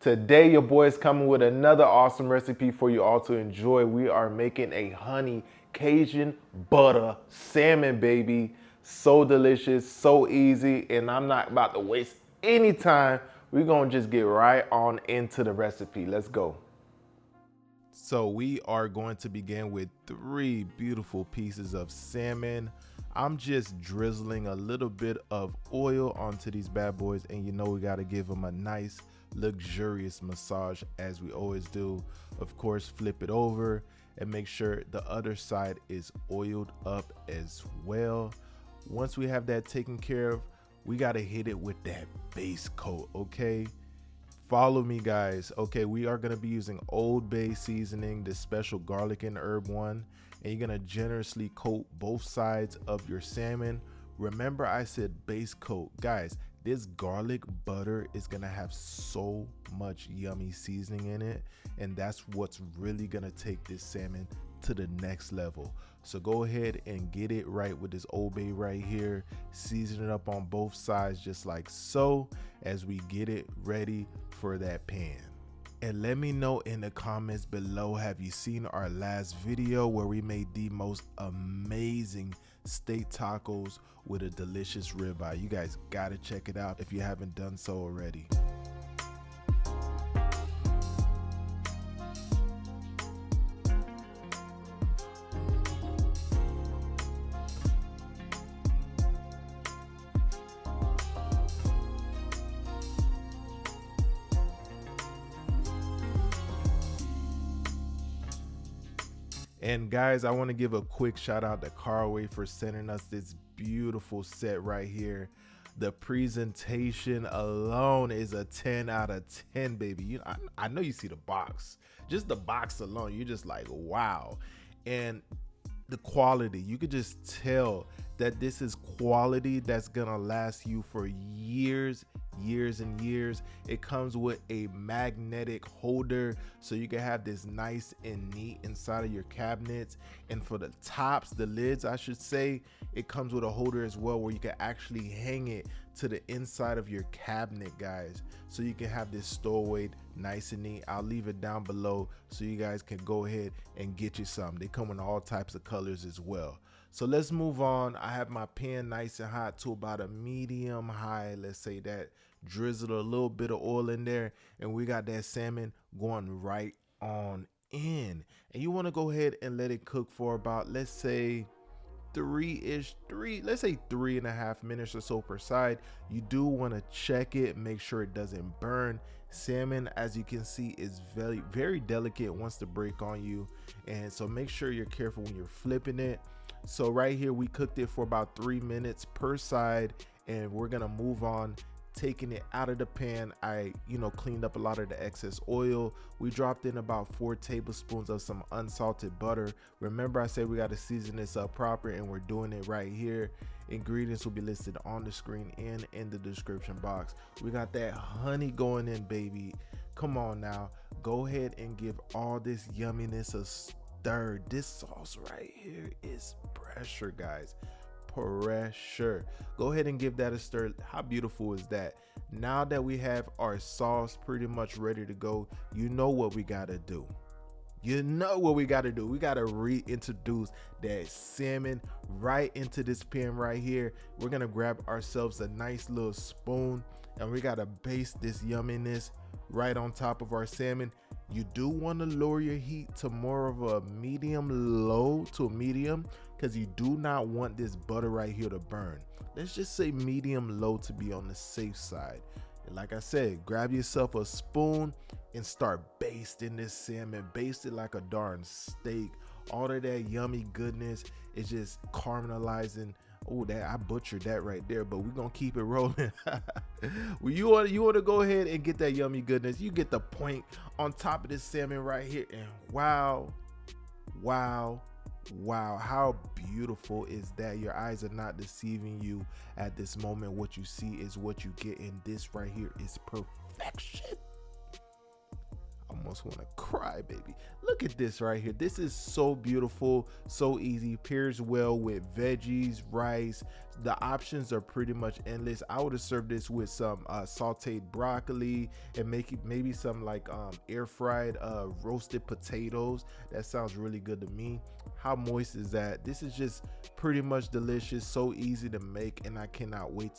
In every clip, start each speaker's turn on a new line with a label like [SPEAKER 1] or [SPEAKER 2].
[SPEAKER 1] Today, your boy is coming with another awesome recipe for you all to enjoy. We are making a honey Cajun butter salmon, baby. So delicious, so easy, and I'm not about to waste any time. We're gonna just get right on into the recipe. Let's go. So we are going to begin with 3 beautiful pieces of salmon. I'm just drizzling a little bit of oil onto these bad boys, and you know we gotta give them a nice luxurious massage as we always do. Of course, flip it over and make sure the other side is oiled up as well. Once we have that taken care of, we got to hit it with that base coat. Okay, follow me, guys. Okay, we are going to be using Old Bay seasoning, this special garlic and herb one, and you're going to generously coat both sides of your salmon. Remember, I said base coat, guys. This garlic butter is gonna have so much yummy seasoning in it, and that's what's really gonna take this salmon to the next level. So go ahead and get it right with this Old Bay right here. Season it up on both sides just like so as we get it ready for that pan. And let me know in the comments below, have you seen our last video where we made the most amazing steak tacos with a delicious ribeye? You guys gotta check it out if you haven't done so already. And guys, I want to give a quick shout out to Carway for sending us this beautiful set right here. The presentation alone is a 10 out of 10, baby. I know you see the box, just the box alone, you're just like, wow. And the quality, you could just tell that this is quality that's gonna last you for years and years. It comes with a magnetic holder, so you can have this nice and neat inside of your cabinets. And for the tops, the lids I should say, it comes with a holder as well where you can actually hang it to the inside of your cabinet, guys, so you can have this stowaway nice and neat. I'll leave it down below so you guys can go ahead and get you some. They come in all types of colors as well. So let's move on. I have my pan nice and hot to about a medium high, let's say that. Drizzle a little bit of oil in there, and we got that salmon going right on in. And you want to go ahead and let it cook for about, let's say, let's say 3.5 minutes or so per side. You do want to check it, make sure it doesn't burn. Salmon, as you can see, is very delicate, wants to break on you, and so make sure you're careful when you're flipping it. So right here we cooked it for about 3 minutes per side, and we're gonna move on, taking it out of the pan. I cleaned up a lot of the excess oil. We dropped in about 4 tablespoons of some unsalted butter. Remember, I said we got to season this up proper, and we're doing it right here. Ingredients will be listed on the screen and in the description box. We got that honey going in, baby. Come on now, go ahead and give all this yumminess a stir. This sauce right here is pressure, guys. Pressure. Go ahead and give that a stir. How beautiful is that? Now that we have our sauce pretty much ready to go, you know what we gotta do. We gotta reintroduce that salmon right into this pan right here. We're gonna grab ourselves a nice little spoon, and we gotta baste this yumminess right on top of our salmon. You do want to lower your heat to more of a medium-low to a medium, because you do not want this butter right here to burn. Let's just say medium-low to be on the safe side. And like I said, grab yourself a spoon and start basting this salmon. Baste it like a darn steak. All of that yummy goodness is just caramelizing. Oh, that I butchered that right there, but we're gonna keep it rolling. Well, you want to go ahead and get that yummy goodness. You get the point on top of this salmon right here, and wow, how beautiful is that? Your eyes are not deceiving you at this moment. What you see is what you get, and this right here is perfection. Almost want to cry, baby. Look at this right here. This is so beautiful, so easy. Pairs well with veggies, rice. the options are pretty much endless. I would have served this with some sauteed broccoli and maybe some like air fried roasted potatoes. That sounds really good to me. How moist is that? This is just pretty much delicious, so easy to make, and I can't wait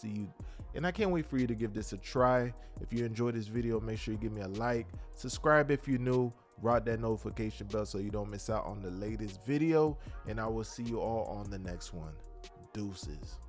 [SPEAKER 1] for you to give this a try. If you enjoyed this video, make sure you give me a like, subscribe if you're new, rock that notification bell so you don't miss out on the latest video, and I will see you all on the next one. Deuces.